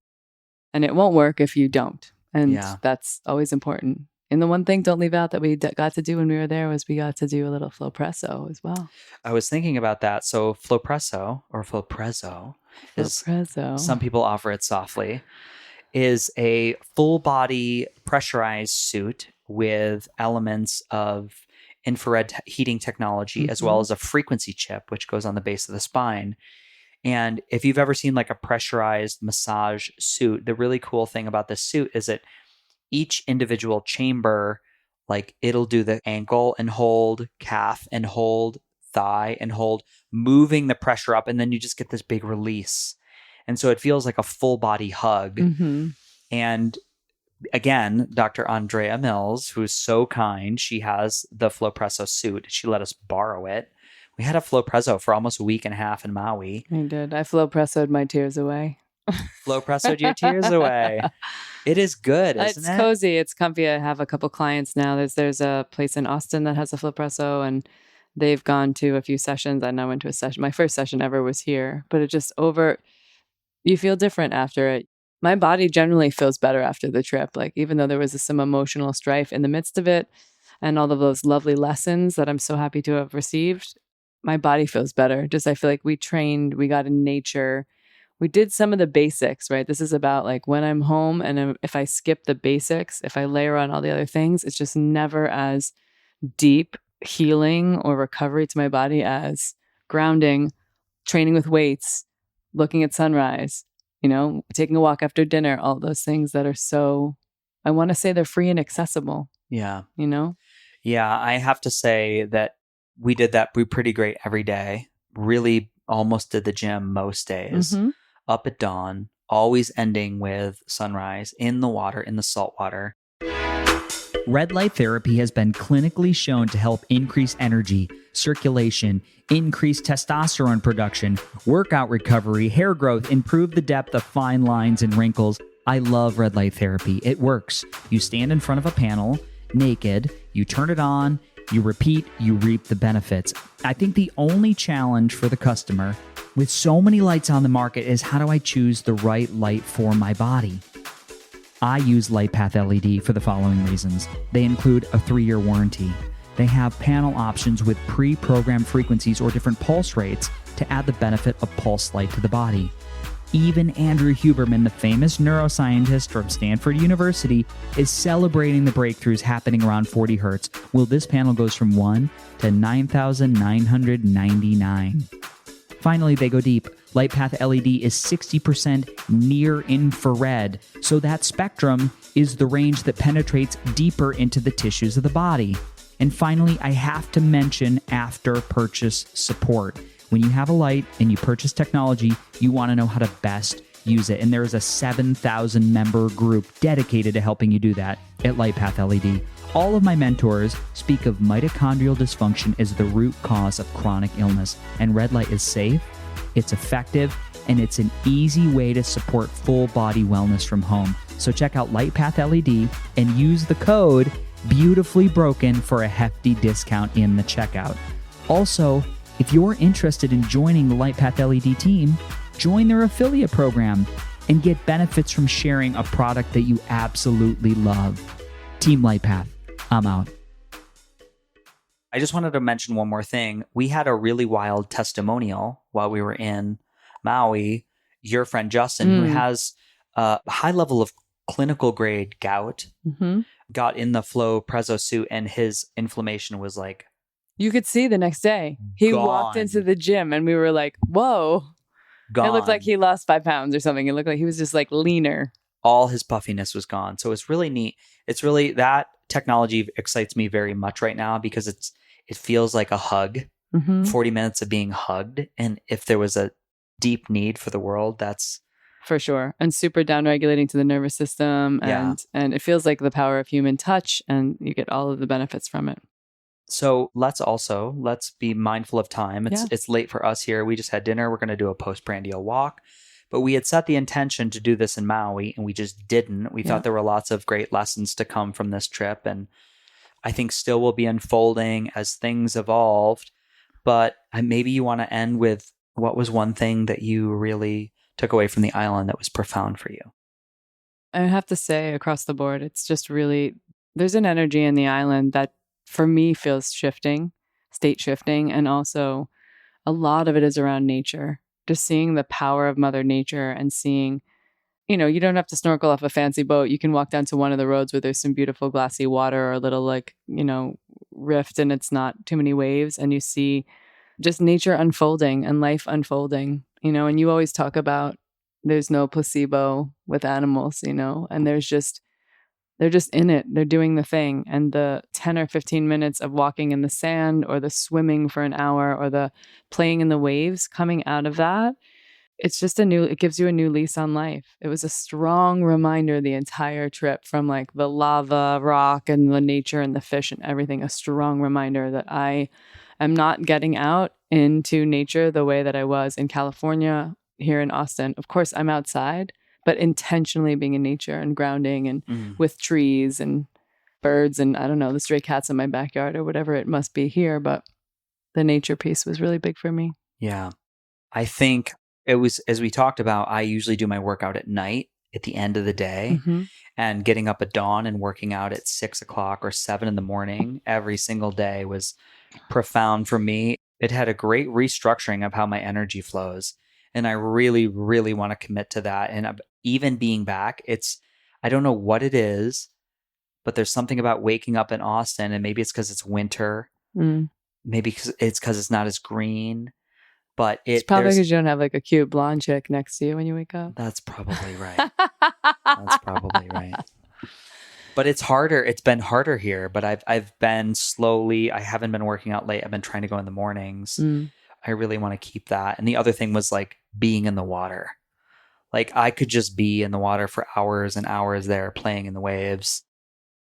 and it won't work if you don't. And that's always important. And the one thing, don't leave out, that we got to do when we were there was we got to do a little Flowpresso as well. I was thinking about that. So Flowpresso, or Flowpresso, some people offer it softly, is a full body pressurized suit with elements of infrared heating technology, as well as a frequency chip, which goes on the base of the spine. And if you've ever seen like a pressurized massage suit, the really cool thing about this suit is that each individual chamber, like it'll do the ankle and hold, calf and hold, thigh and hold, moving the pressure up. And then you just get this big release. And so it feels like a full body hug. And again, Dr. Andrea Mills, who's so kind, she has the Flowpresso suit. She let us borrow it. We had a Flowpresso for almost a week and a half in Maui. I did. I Flowpressoed my tears away. Flowpressoed your tears away. It is good, isn't it? It's cozy. It's comfy. I have a couple clients now. There's a place in Austin that has a Flowpresso, and they've gone to a few sessions. And I went to a session. My first session ever was here, but it just you feel different after it. My body generally feels better after the trip. Like, even though there was some emotional strife in the midst of it and all of those lovely lessons that I'm so happy to have received, my body feels better. Just, I feel like we trained, we got in nature. We did some of the basics, right? This is about like when I'm home, and if I skip the basics, if I layer on all the other things, it's just never as deep healing or recovery to my body as grounding, training with weights, looking at sunrise, taking a walk after dinner, all those things that are so, I want to say they're free and accessible. Yeah. Yeah, I have to say that we did that pretty great every day. Really almost did the gym most days. Up at dawn, always ending with sunrise in the water, in the salt water. Red light therapy has been clinically shown to help increase energy, circulation, increase testosterone production, workout recovery, hair growth, improve the depth of fine lines and wrinkles. I love red light therapy. It works. You stand in front of a panel, naked, you turn it on, you repeat, you reap the benefits. I think the only challenge for the customer with so many lights on the market is how do I choose the right light for my body? I use LightPath LED for the following reasons. They include a 3-year warranty. They have panel options with pre-programmed frequencies or different pulse rates to add the benefit of pulse light to the body. Even Andrew Huberman, the famous neuroscientist from Stanford University, is celebrating the breakthroughs happening around 40 hertz. Well, this panel goes from 1 to 9,999. Finally, they go deep. LightPath LED is 60% near infrared, so that spectrum is the range that penetrates deeper into the tissues of the body. And finally, I have to mention after purchase support. When you have a light and you purchase technology, you want to know how to best use it. And there is a 7,000 member group dedicated to helping you do that at LightPath LED. All of my mentors speak of mitochondrial dysfunction as the root cause of chronic illness. And red light is safe, it's effective, and it's an easy way to support full body wellness from home. So check out LightPath LED and use the code Beautifully Broken for a hefty discount in the checkout. Also, if you're interested in joining the LightPath LED team, join their affiliate program and get benefits from sharing a product that you absolutely love. Team LightPath, I'm out. I just wanted to mention one more thing. We had a really wild testimonial while we were in Maui. Your friend Justin, who has a high level of clinical grade gout, got in the Flowpresso suit and his inflammation was like, you could see the next day. He gone. walked into the gym and we were like, whoa. Gone. It looked like he lost 5 pounds or something. It looked like he was just like leaner. All his puffiness was gone. So it's really neat. It's really, that technology excites me very much right now because it feels like a hug, 40 minutes of being hugged. And if there was a deep need for the world, that's for sure. And super downregulating to the nervous system. And it feels like the power of human touch and you get all of the benefits from it. So let's be mindful of time. It's late for us here. We just had dinner. We're going to do a post-prandial walk. But we had set the intention to do this in Maui and we just didn't. We thought there were lots of great lessons to come from this trip. And I think still will be unfolding as things evolved. But maybe you want to end with what was one thing that you really took away from the island that was profound for you? I have to say across the board, it's just really, there's an energy in the island that for me feels shifting, state shifting. And also a lot of it is around nature, just seeing the power of Mother Nature and seeing, you don't have to snorkel off a fancy boat. You can walk down to one of the roads where there's some beautiful glassy water or a little rift and it's not too many waves. And you see just nature unfolding and life unfolding, and you always talk about there's no placebo with animals, and they're just in it. They're doing the thing. And the 10 or 15 minutes of walking in the sand or the swimming for an hour or the playing in the waves coming out of that, it gives you a new lease on life. It was a strong reminder the entire trip from like the lava rock and the nature and the fish and everything, a strong reminder that I am not getting out into nature the way that I was in California, here in Austin. Of course, I'm outside, but intentionally being in nature and grounding and with trees and birds and I don't know, the stray cats in my backyard or whatever it must be here. But the nature piece was really big for me. Yeah. I think it was, as we talked about, I usually do my workout at night at the end of the day and getting up at dawn and working out at 6 o'clock or 7 in the morning every single day was profound for me. It had a great restructuring of how my energy flows. And I really, really want to commit to that. And even being back, I don't know what it is, but there's something about waking up in Austin, and maybe it's because it's winter. Maybe it's because it's not as green. But it's probably because you don't have like a cute blonde chick next to you when you wake up. That's probably right. That's probably right. But it's harder. It's been harder here. But I've been slowly. I haven't been working out late. I've been trying to go in the mornings. I really want to keep that. And the other thing was like being in the water. Like I could just be in the water for hours and hours there playing in the waves.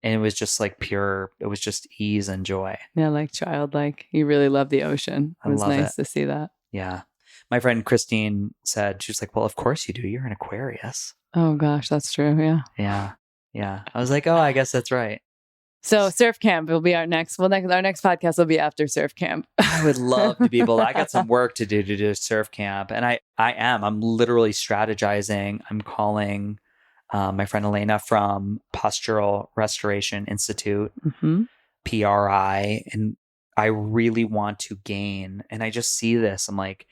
And it was just like pure, it was just ease and joy. Yeah, like childlike. You really love the ocean. It was nice to see that. Yeah. My friend Christine said, she was like, well, of course you do. You're an Aquarius. Oh gosh, that's true. Yeah. Yeah. Yeah. I was like, oh, I guess that's right. So surf camp will be our next. Well, our next podcast will be after surf camp. I would love to be able. I got some work to do surf camp, and I'm literally strategizing. I'm calling my friend Elena from Postural Restoration Institute, PRI, and I really want to gain. And I just see this. I'm like,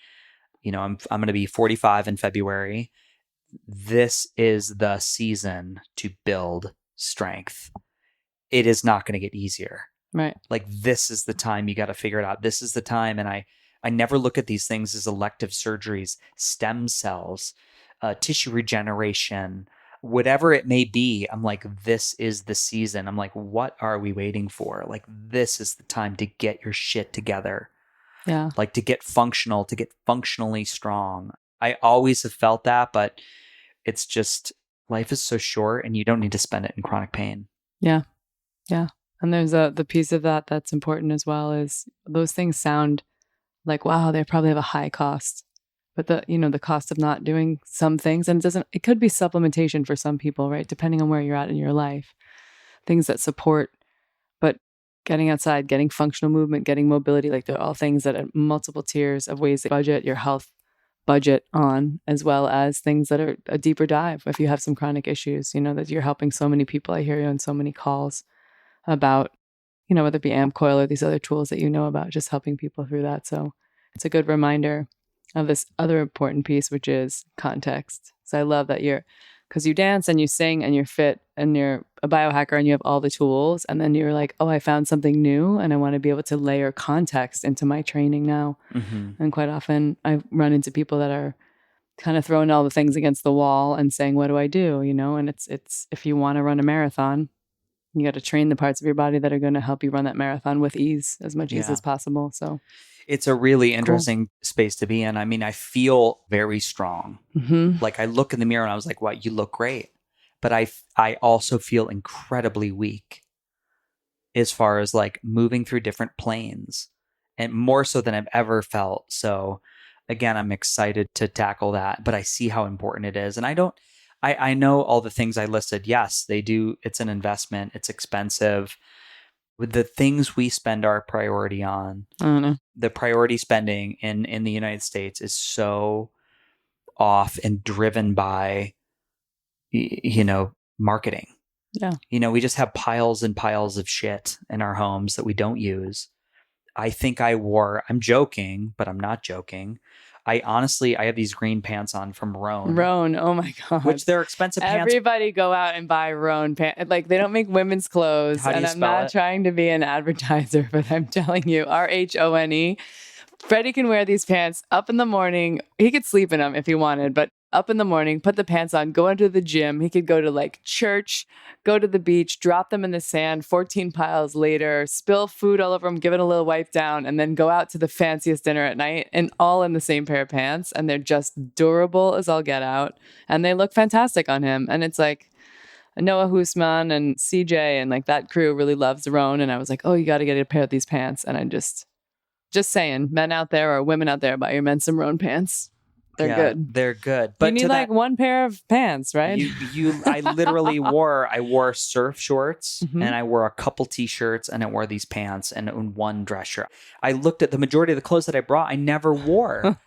I'm going to be 45 in February. This is the season to build strength. It is not going to get easier. Right. Like this is the time you got to figure it out. This is the time. And I never look at these things as elective surgeries, stem cells, tissue regeneration, whatever it may be. I'm like, this is the season. I'm like, what are we waiting for? Like, this is the time to get your shit together. Yeah. Like to get functional, to get functionally strong. I always have felt that, but it's just life is so short and you don't need to spend it in chronic pain. Yeah. Yeah. And there's the piece of that that's important as well is those things sound like, wow, they probably have a high cost. But the cost of not doing some things, and it could be supplementation for some people, right? Depending on where you're at in your life, things that support, but getting outside, getting functional movement, getting mobility, like they're all things that are multiple tiers of ways to budget your health budget on, as well as things that are a deeper dive. If you have some chronic issues, that you're helping so many people. I hear you on so many calls about, whether it be AmpCoil or these other tools that about, just helping people through that. So it's a good reminder of this other important piece, which is context. So I love that because you dance and you sing and you're fit and you're a biohacker and you have all the tools. And then you're like, oh, I found something new and I want to be able to layer context into my training now. Mm-hmm. And quite often I run into people that are kind of throwing all the things against the wall and saying, what do I do? And it's if you want to run a marathon, you got to train the parts of your body that are going to help you run that marathon with ease, as much ease as possible. So it's a really interesting space to be in. I mean, I feel very strong. Mm-hmm. Like I look in the mirror and I was like, wow, you look great. But I also feel incredibly weak as far as like moving through different planes, and more so than I've ever felt. So again, I'm excited to tackle that, but I see how important it is. And I know all the things I listed. Yes, they do. It's an investment. It's expensive. With the things we spend our priority on, the priority spending in the United States is so off and driven by, marketing. Yeah. We just have piles and piles of shit in our homes that we don't use. I think I'm joking, but I'm not joking. I have these green pants on from Rhone. Rhone, oh my God. Which they're expensive pants. Everybody go out and buy Rhone pants. Like they don't make women's clothes. How do you I'm not trying to be an advertiser, but I'm telling you, Rhone. Freddie can wear these pants up in the morning. He could sleep in them if he wanted, but up in the morning, put the pants on, go into the gym. He could go to like church, go to the beach, drop them in the sand, 14 piles later, spill food all over them, give it a little wipe down, and then go out to the fanciest dinner at night, and all in the same pair of pants. And they're just durable as all get out. And they look fantastic on him. And it's like Noah Husman and CJ and like that crew really loves Rhone. And I was like, oh, you got to get a pair of these pants. And I just saying, men out there or women out there, buy your men some Rhone pants. They're good. They're good. But you need like one pair of pants, right? I literally wore surf shorts and I wore a couple t-shirts and I wore these pants and one dress shirt. I looked at the majority of the clothes that I brought, I never wore.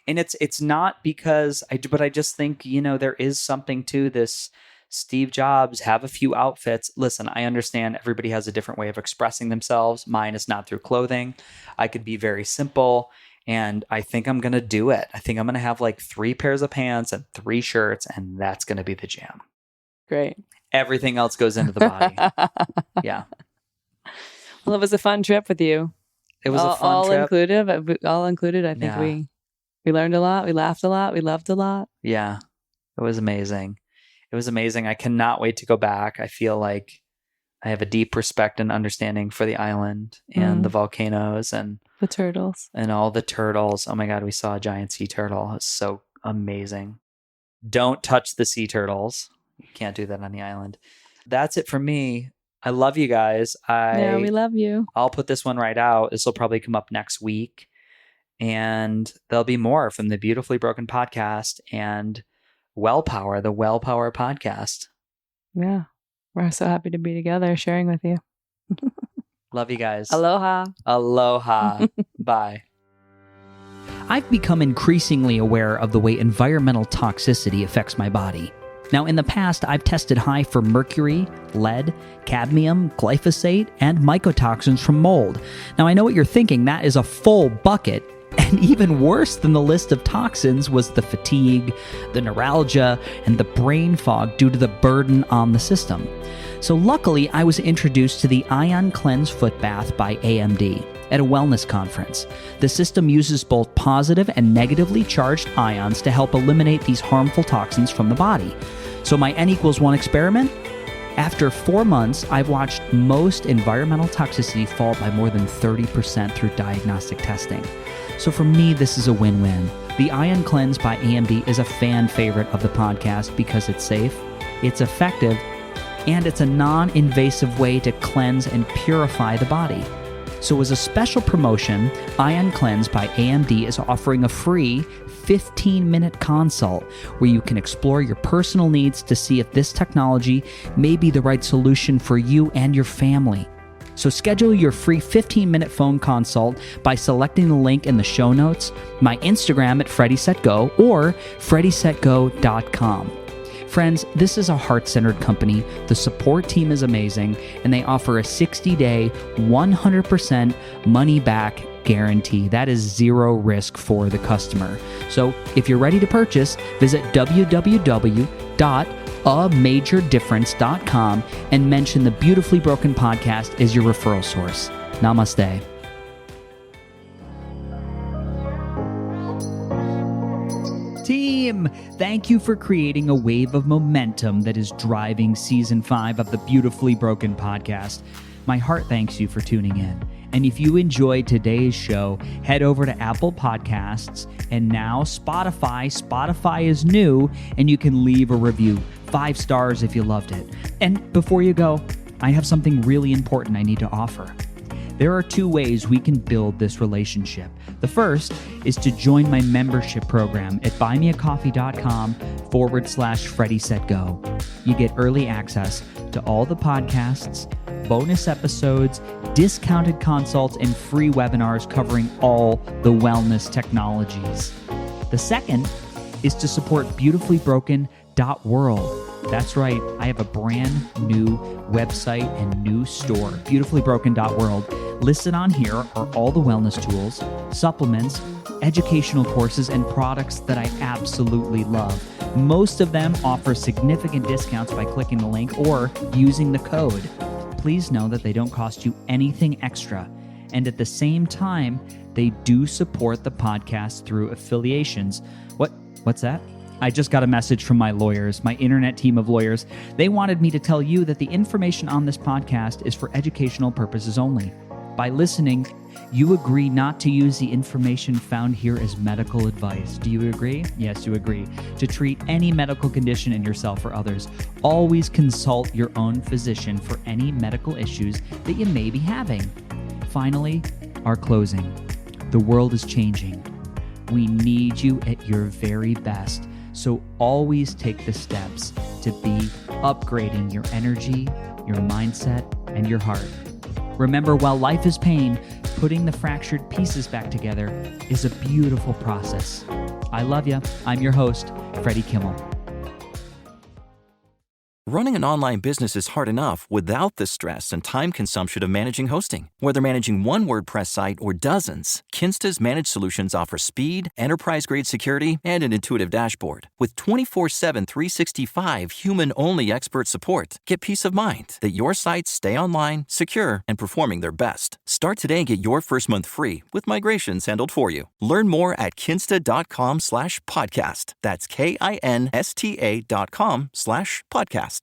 And it's not because but I just think, there is something to this. Steve Jobs, have a few outfits. Listen, I understand everybody has a different way of expressing themselves. Mine is not through clothing. I could be very simple. And I think I'm going to do it. I think I'm going to have like 3 pairs of pants and 3 shirts, and that's going to be the jam. Great. Everything else goes into the body. Yeah. Well, it was a fun trip with you. It was a fun trip. All included. I think we learned a lot. We laughed a lot. We loved a lot. Yeah. It was amazing. I cannot wait to go back. I feel like I have a deep respect and understanding for the island and the volcanoes and the turtles and all the turtles. Oh my God, we saw a giant sea turtle. It's so amazing. Don't touch the sea turtles. You can't do that on the island. That's it for me. I love you guys. Yeah, we love you. I'll put this one right out. This will probably come up next week. And there'll be more from the Beautifully Broken podcast and Wellpower, the Wellpower podcast. Yeah. We're so happy to be together sharing with you. Love you guys. Aloha. Aloha. Bye. I've become increasingly aware of the way environmental toxicity affects my body. Now, in the past, I've tested high for mercury, lead, cadmium, glyphosate, and mycotoxins from mold. Now, I know what you're thinking. That is a full bucket. And even worse than the list of toxins was the fatigue, the neuralgia, and the brain fog due to the burden on the system. So luckily, I was introduced to the Ion Cleanse Foot Bath by AMD at a wellness conference. The system uses both positive and negatively charged ions to help eliminate these harmful toxins from the body. So my N=1 experiment? After 4 months, I've watched most environmental toxicity fall by more than 30% through diagnostic testing. So for me, this is a win-win. The Ion Cleanse by AMD is a fan favorite of the podcast because it's safe, it's effective, and it's a non-invasive way to cleanse and purify the body. So as a special promotion, Ion Cleanse by AMD is offering a free 15-minute consult where you can explore your personal needs to see if this technology may be the right solution for you and your family. So schedule your free 15-minute phone consult by selecting the link in the show notes, my Instagram at FreddySetGo, or FreddySetGo.com. Friends, this is a heart-centered company. The support team is amazing, and they offer a 60-day, 100% money-back guarantee. That is zero risk for the customer. So if you're ready to purchase, visit www.amajordifference.com and mention the Beautifully Broken podcast as your referral source. Namaste. Team, thank you for creating a wave of momentum that is driving Season 5 of the Beautifully Broken podcast. My heart thanks you for tuning in. And if you enjoyed today's show, head over to Apple Podcasts and now Spotify. Spotify is new, and you can leave a review. 5 stars if you loved it. And before you go, I have something really important I need to offer. There are 2 ways we can build this relationship. The first is to join my membership program at buymeacoffee.com/FreddySetGo. You get early access to all the podcasts, bonus episodes, discounted consults, and free webinars covering all the wellness technologies. The second is to support beautifullybroken.world. That's right, I have a brand new website and new store, beautifullybroken.world. Listed on here are all the wellness tools, supplements, educational courses, and products that I absolutely love. Most of them offer significant discounts by clicking the link or using the code. Please know that they don't cost you anything extra. And at the same time, they do support the podcast through affiliations. What's that? I just got a message from my lawyers, my internet team of lawyers. They wanted me to tell you that the information on this podcast is for educational purposes only. By listening, you agree not to use the information found here as medical advice. Do you agree? Yes, you agree. To treat any medical condition in yourself or others, always consult your own physician for any medical issues that you may be having. Finally, our closing. The world is changing. We need you at your very best. So always take the steps to be upgrading your energy, your mindset, and your heart. Remember, while life is pain, putting the fractured pieces back together is a beautiful process. I love you. I'm your host, Freddie Kimmel. Running an online business is hard enough without the stress and time consumption of managing hosting. Whether managing one WordPress site or dozens, Kinsta's managed solutions offer speed, enterprise-grade security, and an intuitive dashboard. With 24/7, 365 human-only expert support, get peace of mind that your sites stay online, secure, and performing their best. Start today and get your first month free with migrations handled for you. Learn more at kinsta.com/podcast. That's KINSTA.com/podcast.